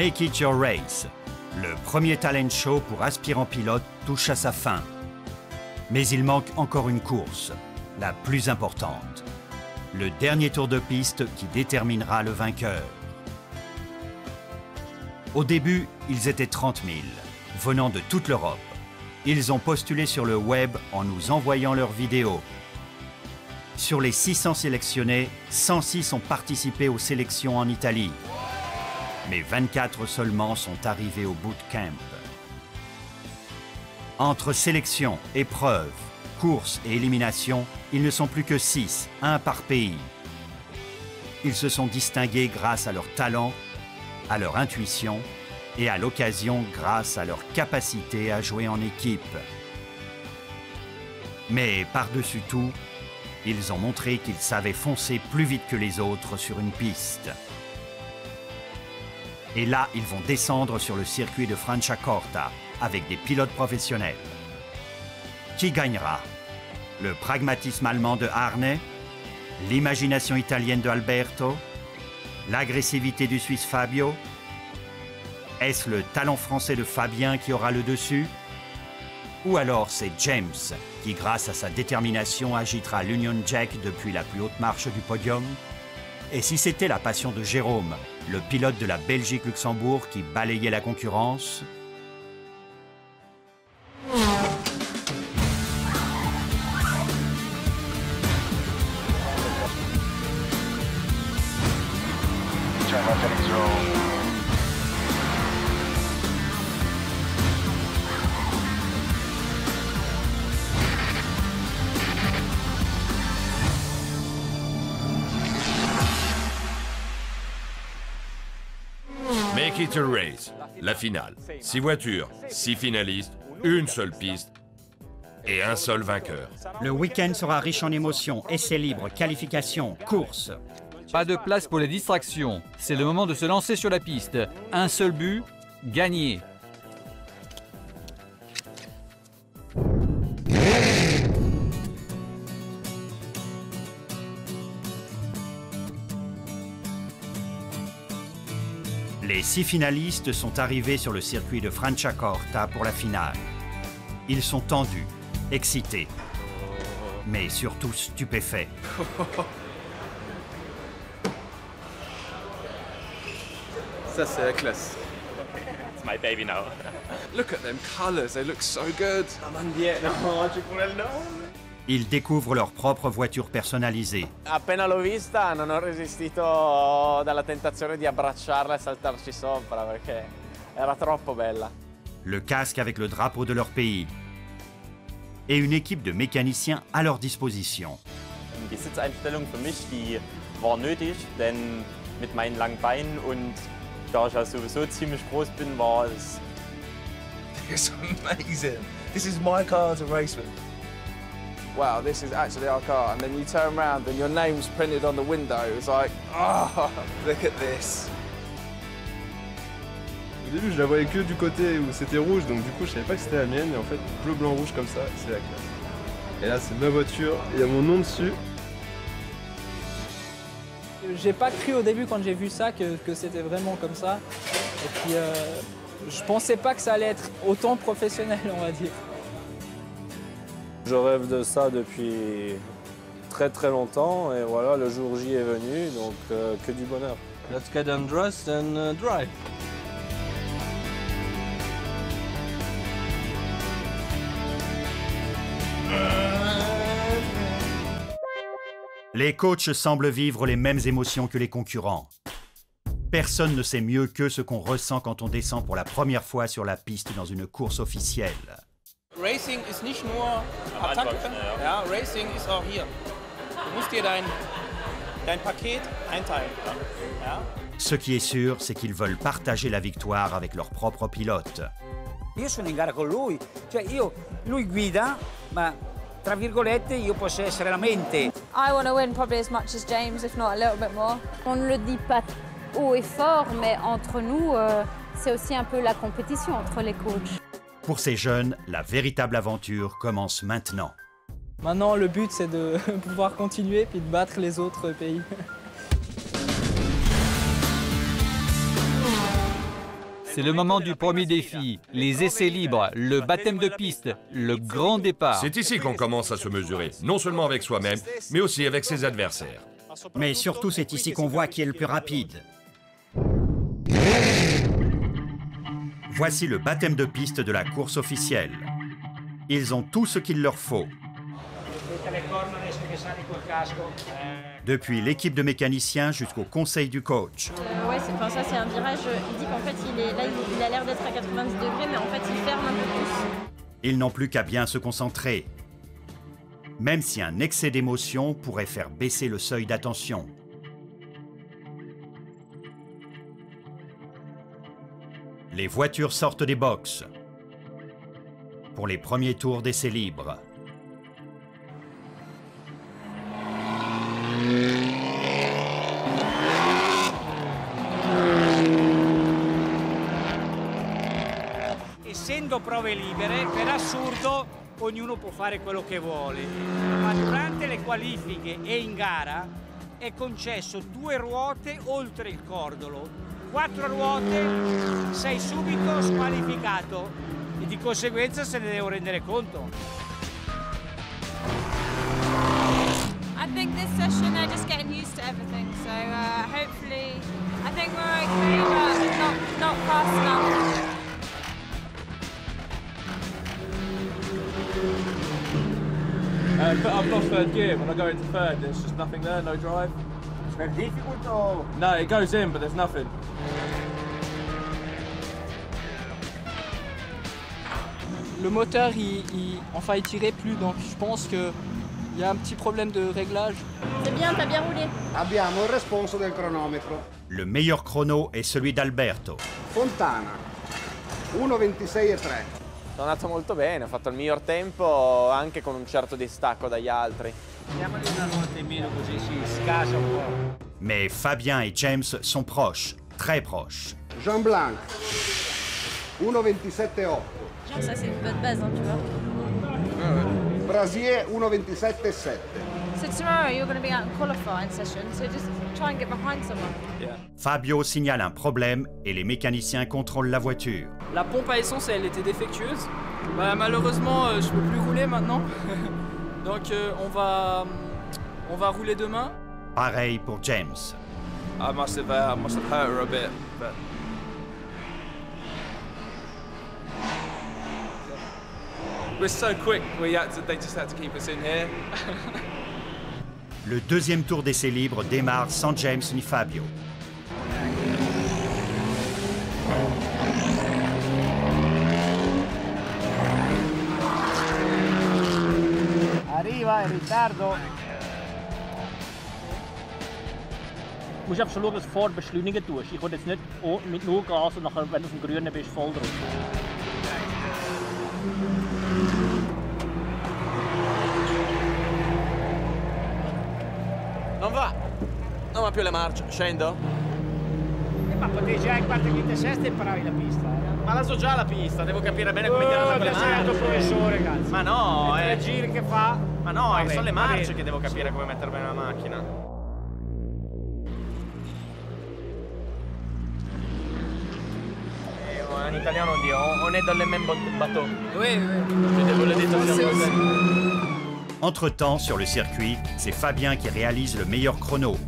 Make It Your Race, le premier talent show pour aspirants pilotes, touche à sa fin. Mais il manque encore une course, la plus importante. Le dernier tour de piste qui déterminera le vainqueur. Au début, ils étaient 30 000, venant de toute l'Europe. Ils ont postulé sur le web en nous envoyant leurs vidéos. Sur les 600 sélectionnés, 106 ont participé aux sélections en Italie. Mais 24 seulement sont arrivés au bootcamp. Entre sélection, épreuves, courses et élimination, ils ne sont plus que 6, un par pays. Ils se sont distingués grâce à leur talent, à leur intuition et à l'occasion grâce à leur capacité à jouer en équipe. Mais par-dessus tout, ils ont montré qu'ils savaient foncer plus vite que les autres sur une piste. Et là, ils vont descendre sur le circuit de Franciacorta avec des pilotes professionnels. Qui gagnera? Le pragmatisme allemand de Arne? L'imagination italienne de Alberto? L'agressivité du Suisse Fabio? Est-ce le talent français de Fabien qui aura le dessus? Ou alors c'est James qui, grâce à sa détermination, agitera l'Union Jack depuis la plus haute marche du podium? Et si c'était la passion de Jérôme, le pilote de la Belgique-Luxembourg qui balayait la concurrence? Make It a Race, la finale. 6 voitures, 6 finalistes, une seule piste et un seul vainqueur. Le week-end sera riche en émotions, essais libres, qualifications, courses. Pas de place pour les distractions. C'est le moment de se lancer sur la piste. Un seul but, gagner. Les 6 finalistes sont arrivés sur le circuit de Franciacorta pour la finale. Ils sont tendus, excités, mais surtout stupéfaits. Ça, c'est la classe. It's my baby now. Look at them colours, they look so good. Ils découvrent leur propre voiture personnalisée. Appena l'ho vista non ho resistito dalla tentazione di abbracciarla e saltarci sopra perché era troppo bella. Le casque avec le drapeau de leur pays. Et une équipe de mécaniciens à leur disposition. Die Sitzeinstellung für mich, die war nötig, denn mit meinen langen Beinen und da ich ja sowieso ziemlich groß bin, war es... It's amazing. This is my car to race with. Wow, this is actually our car. And then you turn around and your name's printed on the window. It's like, oh, Look at this. Au début, je la voyais que du côté où c'était rouge, donc du coup, je savais pas que c'était la mienne. Et en fait, bleu, blanc, rouge comme ça, c'est la classe. Et là, c'est ma voiture, il y a mon nom dessus. J'ai pas cru au début quand j'ai vu ça que c'était vraiment comme ça. Et puis je pensais pas que ça allait être autant professionnel, on va dire. Je rêve de ça depuis très très longtemps et voilà, le jour J est venu, donc que du bonheur. Let's get undressed and drive. Les coachs semblent vivre les mêmes émotions que les concurrents. Personne ne sait mieux qu'eux ce qu'on ressent quand on descend pour la première fois sur la piste dans une course officielle. Racing ist nicht nur Attacke, ja, Racing ist auch hier. Du musst dir dein Paket einteilen. Ja. Ce qui est sûr, c'est qu'ils veulent partager la victoire avec leur propre pilote. Io sono in gara con lui, cioè lui guida, ma tra virgolette io posso essere la mente. I want to win probably as much as James, if not a little bit more. On ne le dit pas haut et fort, mais entre nous, c'est aussi un peu la compétition entre les coachs. Pour ces jeunes, la véritable aventure commence maintenant. Maintenant, le but, c'est de pouvoir continuer puis de battre les autres pays. C'est le moment du premier défi, les essais libres, le baptême de piste, le grand départ. C'est ici qu'on commence à se mesurer, non seulement avec soi-même, mais aussi avec ses adversaires. Mais surtout, c'est ici qu'on voit qui est le plus rapide. Voici le baptême de piste de la course officielle. Ils ont tout ce qu'il leur faut. Depuis l'équipe de mécaniciens jusqu'au conseil du coach. Ouais, ça c'est un virage, il dit qu'en fait il a l'air d'être à 90 degrés, mais en fait il ferme un peu plus. Ils n'ont plus qu'à bien se concentrer. Même si un excès d'émotion pourrait faire baisser le seuil d'attention. Les voitures sortent des boxes pour les premiers tours d'essais libres. Essendo prove libere, per assurdo ognuno può fare quello che vuole, ma durante le qualifiche e in gara è concesso 2 ruote oltre il cordolo. 4 ruote, sei subito squalificato e di conseguenza se ne devo rendere conto. I think this session they're just getting used to everything, so hopefully I think we're okay, but not fast enough. But I've lost third gear. When I go into third, there's just nothing there, no drive. It's very difficult or? No, it goes in, but there's nothing. Le moteur, il tirait plus, donc je pense qu'il y a un petit problème de réglage. C'est bien, t'as bien roulé. Abbiamo il responso del cronometro. Le meilleur chrono est celui d'Alberto. Fontana, 1:26,3. Sono andato molto bene, ho fatto il miglior tempo anche con un certo distacco dagli altri. Diamogli una ruota in meno così si scasa un po'. Mais Fabien et James sont proches, très proches. Jean Blanc, 1:27,8. Ça c'est une bonne base, hein, tu vois. Brasier, 1:27,7. So tomorrow you're going to be out in qualifying session, so just try and get behind someone. Fabio signale un problème et les mécaniciens contrôlent la voiture. La pompe à essence, elle était défectueuse. Bah, malheureusement, je peux plus rouler maintenant. Donc on va rouler demain. Pareil pour James. I must have hurt her a bit, but... We're so quick, they just had to keep us in here. Le deuxième tour d'essai libre démarre sans James ni Fabio. Arriva, in ritardo. Du musst einfach schauen, dass du vorher beschleunigen tust. Ich will jetzt nicht mit nur Gas und nachher, wenn du auf dem Grünen bist, voll drauf. Non va più le marce, scendo? Ma potevi già in quarta, quinta e sesta imparavi la pista. Ma la so già la pista, devo capire bene come tirare con le marce. Ma sei il tuo professore, cazzo. Ma no, i giri che fa. Ma no, sono le marce che devo capire come mettere bene la macchina. In italiano on dit on est dans le même bateau. Oui. Entre-temps, sur le circuit, c'est Fabien qui réalise le meilleur chrono.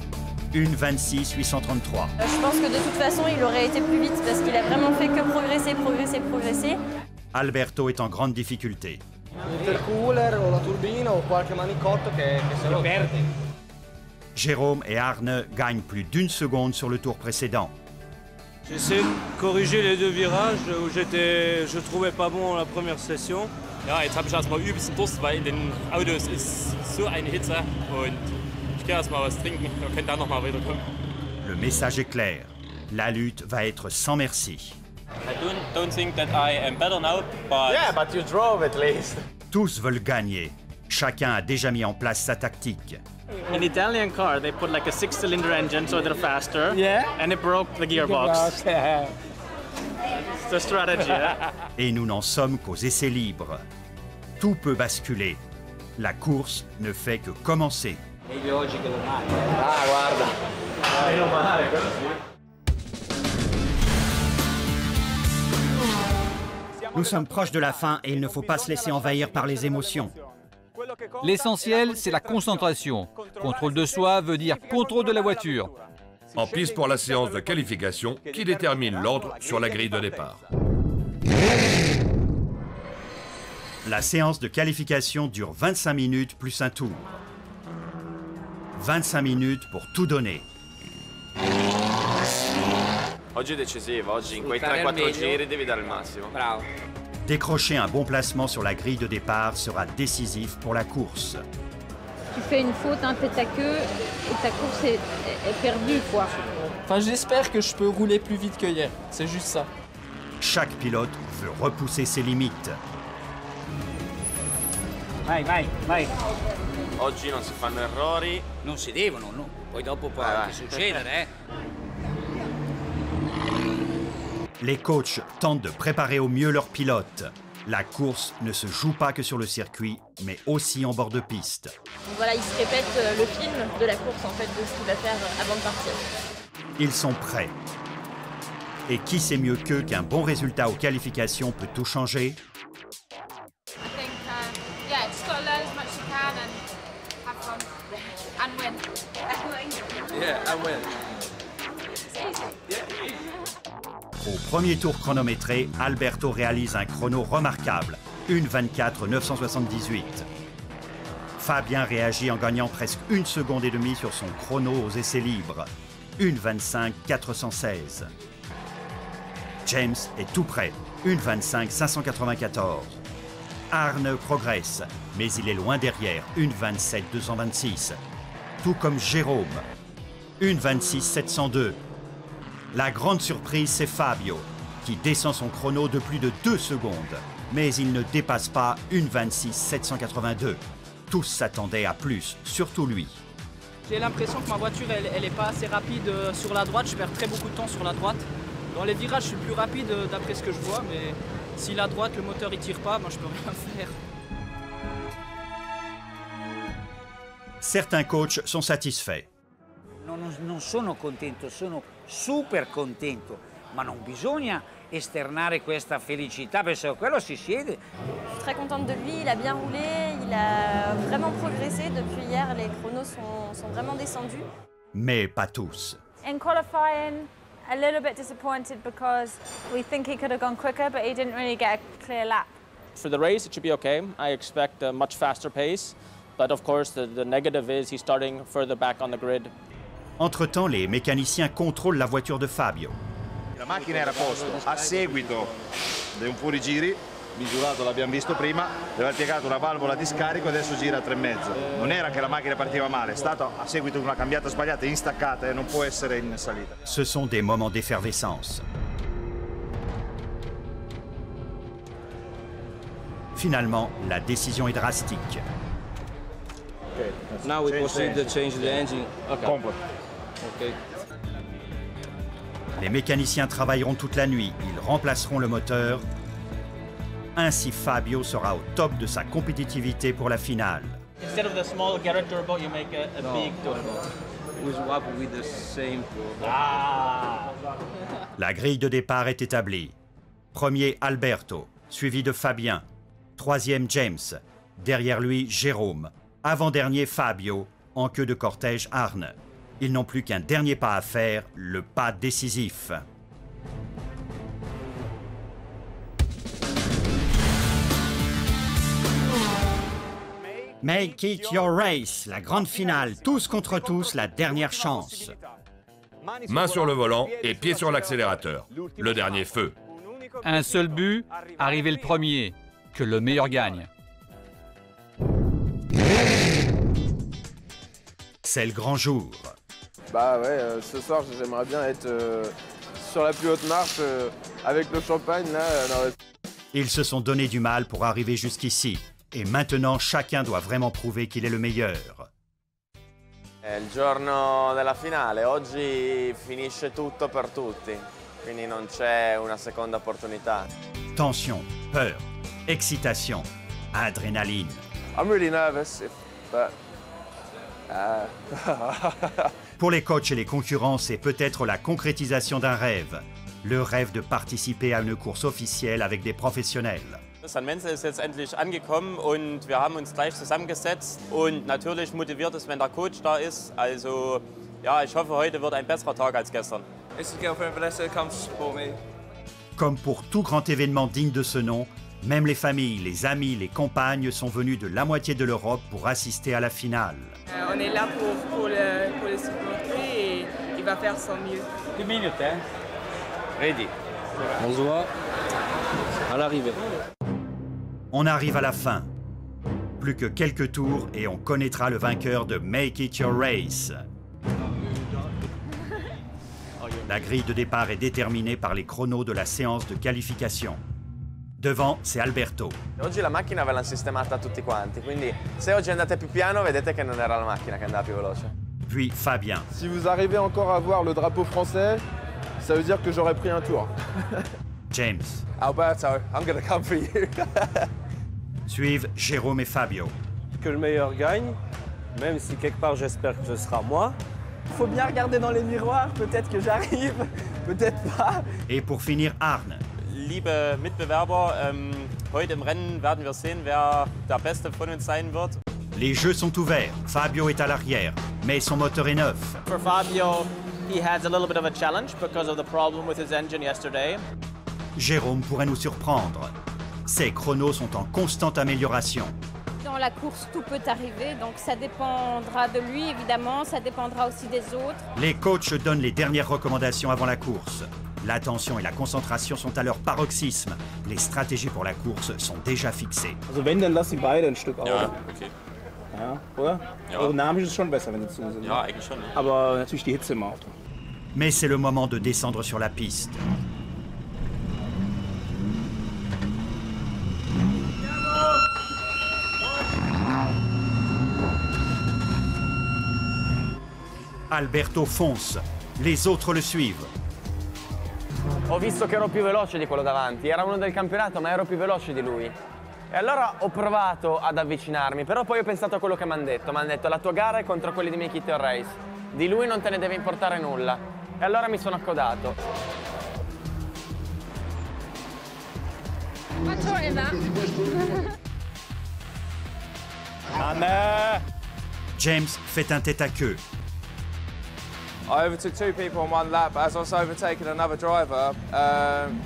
1:26,833. Je pense que de toute façon, il aurait été plus vite parce qu'il a vraiment fait que progresser. Alberto est en grande difficulté. L'intercooler o la turbina o qualche manicotto che se lo perde. Jérôme et Arne gagnent plus d'1 seconde sur le tour précédent. J'essaie de corriger les 2 virages où je trouvais pas bon la première session. Ja, jetzt habe ich erstmal übelsten Durst, weil in den Autos ist so eine Hitze und ich gehe erstmal was trinken, dann könnt ihr noch mal weiterkommen. Le message est clair. La lutte va être sans merci. I don't think that I am better now, but... Yeah, but you drove at least. Tous veulent gagner. Chacun a déjà mis en place sa tactique. In Italian car, they put like a 6-cylinder engine so they're faster. Yeah. And it broke the gearbox. It's the strategy, yeah? Et nous n'en sommes qu'aux essais libres. Tout peut basculer. La course ne fait que commencer. Meglio oggi che domani. Ah, guarda. Meno male, quello sì. Nous sommes proches de la fin et il ne faut pas se laisser envahir par les émotions. L'essentiel, c'est la concentration. Contrôle de soi veut dire contrôle de la voiture. En piste pour la séance de qualification qui détermine l'ordre sur la grille de départ. La séance de qualification dure 25 minutes plus un tour. 25 minutes pour tout donner. Oggi è decisiva, oggi in quei 3-4 giri devi dare il massimo. Bravo. Décrocher un bon placement sur la grille de départ sera décisif pour la course. Tu fais une faute, hein, t'es ta queue et ta course est perdue, quoi. Enfin, j'espère que je peux rouler plus vite que hier. C'est juste ça. Chaque pilote veut repousser ses limites. Vai, vai, vai. Oggi non si fanno errori. Non si devono, no? Poi dopo può anche succedere, Les coachs tentent de préparer au mieux leurs pilotes. La course ne se joue pas que sur le circuit, mais aussi en bord de piste. Donc voilà, il se répète le film de la course, en fait, de ce qu'il va faire avant de partir. Ils sont prêts. Et qui sait mieux qu'eux qu'un bon résultat aux qualifications peut tout changer? Au premier tour chronométré, Alberto réalise un chrono remarquable, 1:24.978. Fabien réagit en gagnant presque 1 seconde et demie sur son chrono aux essais libres, 1:25.416. James est tout près, 1:25.594. Arne progresse, mais il est loin derrière, 1:27.226. Tout comme Jérôme, 1:26.702. La grande surprise, c'est Fabio, qui descend son chrono de plus de 2 secondes. Mais il ne dépasse pas 1:26.782. Tous s'attendaient à plus, surtout lui. J'ai l'impression que ma voiture, elle n'est pas assez rapide sur la droite. Je perds très beaucoup de temps sur la droite. Dans les virages, je suis plus rapide d'après ce que je vois, mais si la droite, le moteur, il tire pas, moi, je peux rien faire. Certains coachs sont satisfaits. Non sono contento, sono super contento, ma non bisogna esternare questa felicità, perché quello si siede. Je suis très contente de lui, il a bien roulé, il a vraiment progressé. Depuis hier, les chronos sont vraiment descendus. Mais pas tous. In qualifying, a little bit disappointed because we think he could have gone quicker, but he didn't really get a clear lap. For the race, it should be okay. I expect a much faster pace, but of course the negative is he's starting further back on the grid. Entre-temps, les mécaniciens contrôlent la voiture de Fabio. La macchina era a posto, a seguito di un fuorigiri, misurato l'abbiamo visto prima, aveva piegato una valvola di scarico e adesso gira a 3,5. Non era che la macchina partiva male, è stato a seguito di una cambiata sbagliata in staccata e non può essere in salita. Ce sont des moments d'effervescence. Finalement, la décision est drastique. Okay. Now we proceed to change the engine. Okay. Okay. Les mécaniciens travailleront toute la nuit, ils remplaceront le moteur. Ainsi, Fabio sera au top de sa compétitivité pour la finale. Instead of the small Garrett turbo, you make a big turbo. We swap with the same turbo. La grille de départ est établie. Premier, Alberto, suivi de Fabien. Troisième, James. Derrière lui, Jérôme. Avant-dernier, Fabio. En queue de cortège, Arne. Ils n'ont plus qu'un dernier pas à faire, le pas décisif. Make it your race, la grande finale, tous contre tous, la dernière chance. Main sur le volant et pied sur l'accélérateur. Le dernier feu. Un seul but, arriver le premier, que le meilleur gagne. C'est le grand jour. Bah ouais, ce soir j'aimerais bien être sur la plus haute marche avec le champagne là. Ils se sont donné du mal pour arriver jusqu'ici. Et maintenant, chacun doit vraiment prouver qu'il est le meilleur. È il giorno della finale, oggi finisce tutto per tutti, quindi non c'è una seconda opportunità. Tension, peur, excitation, adrénaline. I'm really nervous, but... Pour les coachs et les concurrents, c'est peut-être la concrétisation d'un rêve. le rêve de participer à une course officielle avec des professionnels. San Menzel ist jetzt endlich angekommen und wir haben uns gleich zusammengesetzt und natürlich motiviert es, wenn der Coach da ist. Also ja, ich hoffe, heute wird ein besserer Tag als gestern. His girlfriend Vanessa comes to support me. Comme pour tout grand événement digne de ce nom, même les familles, les amis, les compagnes sont venus de la moitié de l'Europe pour assister à la finale. On est là pour le supporter et il va faire son mieux. 2 minutes, hein? Ready. On se voit à l'arrivée. On arrive à la fin. Plus que quelques tours et on connaîtra le vainqueur de Make It Your Race. La grille de départ est déterminée par les chronos de la séance de qualification. Devant, c'est Alberto. Oggi la macchina ve l'hanno sistemata tutti quanti, quindi se oggi andate più piano vedete che non era la macchina che andava più veloce. Puis Fabien. Si vous arrivez encore à voir le drapeau français, ça veut dire que j'aurais pris un tour. James. Alberto, I'm gonna come for you. Suivent Jérôme et Fabio. Que le meilleur gagne, même si quelque part j'espère que ce sera moi. Il faut bien regarder dans les miroirs, peut-être que j'arrive, peut-être pas. Et pour finir, Arne. Liebe Mitbewerber, heute im Rennen werden wir sehen, wer der Beste von uns sein wird. Les jeux sont ouverts. Fabio est à l'arrière, mais son moteur est neuf. For Fabio, he has a little bit of a challenge because of the problem with his engine yesterday. Jérôme pourrait nous surprendre. Ses chronos sont en constante amélioration. Dans la course, tout peut arriver, donc ça dépendra de lui, évidemment, ça dépendra aussi des autres. Les coachs donnent les dernières recommandations avant la course. L'attention et la concentration sont à leur paroxysme. Les stratégies pour la course sont déjà fixées. Also wenn, dann lass sie beide ein Stück Ja, okay. Ja, oder? Ja. Aerodynamisch ist es schon besser, wenn die zu sind. Ja, eigentlich schon. Ja. Aber natürlich die Hitze im Auto. Mais c'est le moment de descendre sur la piste. Alberto fonce. Les autres le suivent. Ho visto che ero più veloce di quello davanti, era uno del campionato ma ero più veloce di lui. E allora ho provato ad avvicinarmi, però poi ho pensato a quello che mi hanno detto. Mi hanno detto la tua gara è contro quelli di Make It Your Race, di lui non te ne deve importare nulla. E allora mi sono accodato. James fait un tête-à-queue. I overtook 2 people on 1 lap, but as I was overtaking another driver,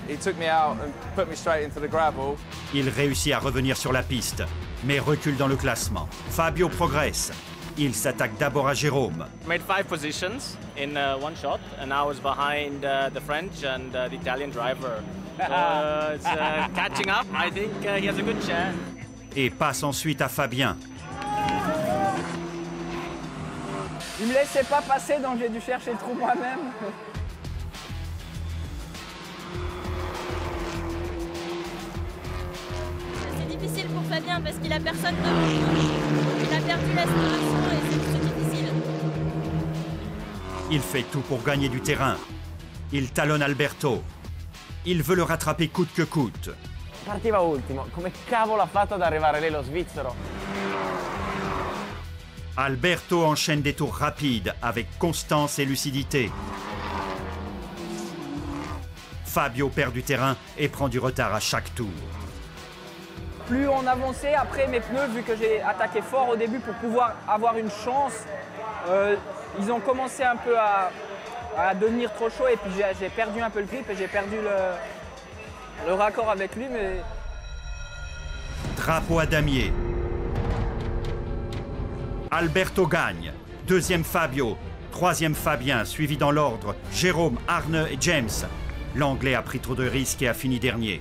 he took me out and put me straight into the gravel. Il réussit à revenir sur la piste, mais recule dans le classement. Fabio progresse. Il s'attaque d'abord à Jérôme. Made 5 positions in one shot, and I was behind the French and the Italian driver. So it's catching up. I think he has a good chance. Et passe ensuite à Fabien. Il me laissait pas passer, donc j'ai dû chercher le trou moi-même. C'est difficile pour Fabien parce qu'il a personne devant lui. Il a perdu l'aspiration et c'est difficile. Il fait tout pour gagner du terrain. Il talonne Alberto. Il veut le rattraper coûte que coûte. Partiva ultimo, come cavolo ha fatto ad arrivare lì lo svizzero? Alberto enchaîne des tours rapides avec constance et lucidité. Fabio perd du terrain et prend du retard à chaque tour. Plus on avançait, après mes pneus, vu que j'ai attaqué fort au début pour pouvoir avoir une chance, ils ont commencé un peu à devenir trop chauds et puis j'ai perdu un peu le grip et j'ai perdu le raccord avec lui. Mais... Drapeau à damier. Alberto gagne. Deuxième Fabio. Troisième Fabien, suivi dans l'ordre Jérôme, Arne et James. L'Anglais a pris trop de risques et a fini dernier.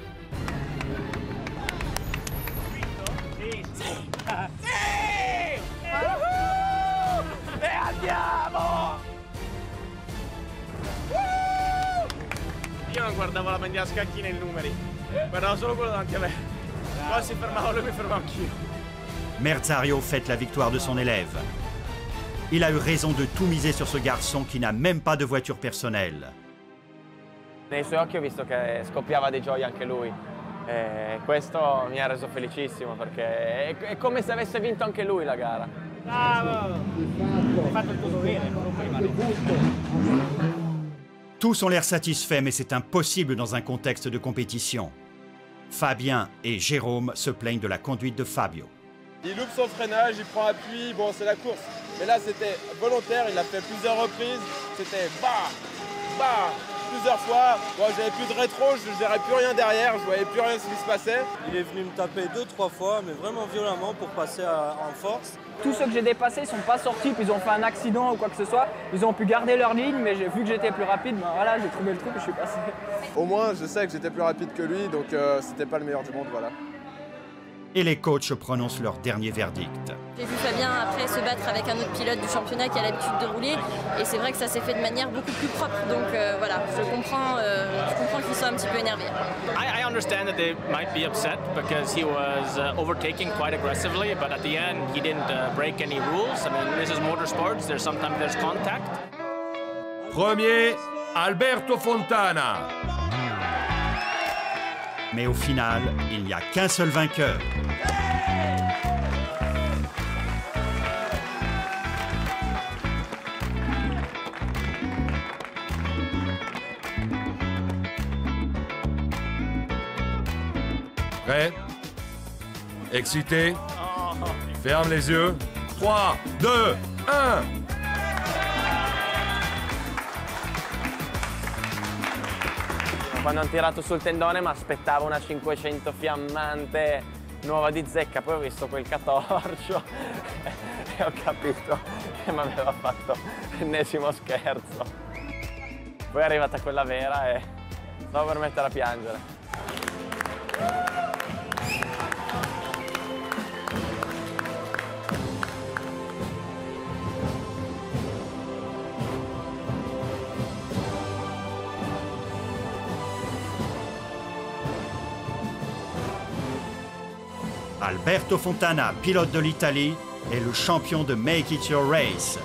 Io non guardavo la bandiera a scacchi nei numeri, guardavo solo quello davanti a me. Quando si fermava lui mi fermavo anch'io. Merzario fête la victoire de son élève. Il a eu raison de tout miser sur ce garçon qui n'a même pas de voiture personnelle. Nei suoi occhi ho visto che scoppiava di gioia anche lui. E questo mi ha reso felicissimo perché è come se avesse vinto anche lui la gara. Bravo! Hai fatto il tuo dovere, non rompere i maroni. Tous ont l'air satisfaits, mais c'est impossible dans un contexte de compétition. Fabien et Jérôme se plaignent de la conduite de Fabio. Il loupe son freinage, il prend appui, bon c'est la course. Mais là c'était volontaire, il l'a fait plusieurs reprises, c'était bah, plusieurs fois. Bon, j'avais plus de rétro, je verrais plus rien derrière, je voyais plus rien ce qui se passait. Il est venu me taper 2-3 fois, mais vraiment violemment pour passer en force. Tous ceux que j'ai dépassés ne sont pas sortis, puis ils ont fait un accident ou quoi que ce soit. Ils ont pu garder leur ligne, mais vu que j'étais plus rapide, ben voilà, j'ai trouvé le truc et je suis passé. Au moins, je sais que j'étais plus rapide que lui, donc c'était pas le meilleur du monde, voilà. Et les coachs prononcent leur dernier verdict. J'ai vu Fabien après se battre avec un autre pilote du championnat qui a l'habitude de rouler et c'est vrai que ça s'est fait de manière beaucoup plus propre. Donc voilà, je comprends qu'ils soient un petit peu énervés. I understand that they might be upset because he was overtaking quite aggressively, but at the end he didn't break any rules. I mean, this is motorsports. Sometimes there's contact. Premier, Alberto Fontana. Mais au final, il n'y a qu'un seul vainqueur. Prêt? Excité? Ferme les yeux. 3, 2, 1. Quando hanno tirato sul tendone mi aspettavo una 500 fiammante nuova di zecca, poi ho visto quel catorcio e ho capito che mi aveva fatto l'ennesimo scherzo. Poi è arrivata quella vera e stavo per mettere a piangere. Alberto Fontana, pilote de l'Italie, est le champion de Make It Your Race.